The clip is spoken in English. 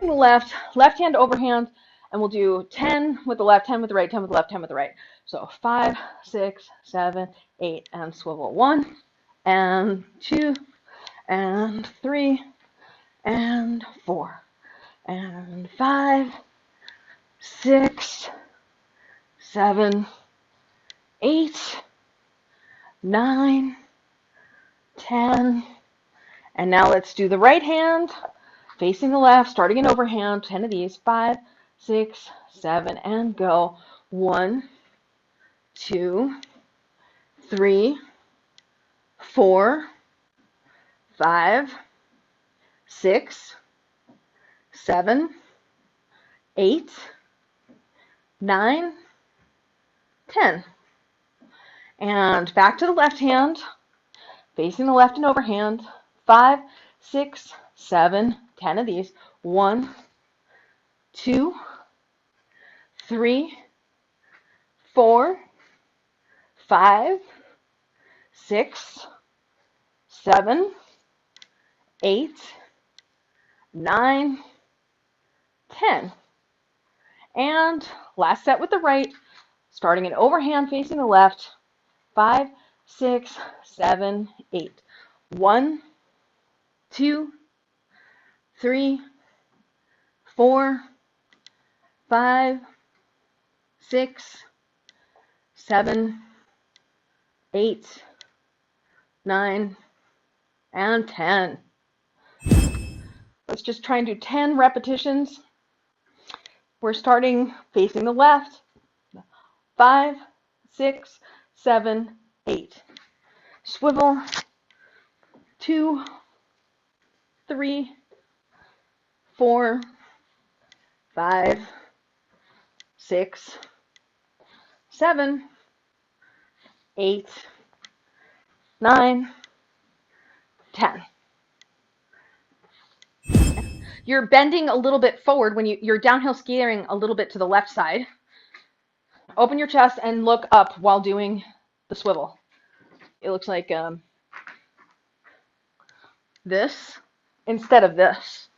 facing the left, left hand overhand, and we'll do 10 with the left, 10 with the right, 10 with the left, 10 with the right. So 5, 6, 7, 8, and swivel. 1, and 2, and 3, and 4, and 5, 6, 7, 8, 9, 10. And now let's do the right hand facing the left, starting in overhand, 10 of these. 5, 6, 7, and go. 1, 2, 3, 4, 5, 6, 7, 8, 9, 10. And back to the left hand, facing the left and overhand. 5, 6, 7, 10 of these. 1, 2, 3, 4, 5, 6, 7, 8, 9, 10. And last set with the right, starting in overhand facing the left. 5, 6, 7, 8. 1, 2, 3, 4, 5, 6, 7, 8, 9, and 10. Let's just try and do 10 repetitions. We're starting facing the left. 5, 6, 7, 8. Swivel. 2, 3, 4, 5, 6, 7, 8, 9, 10. You're bending a little bit forward when you're downhill skiing a little bit to the left side. Open your chest and look up while doing the swivel. It looks like this instead of this.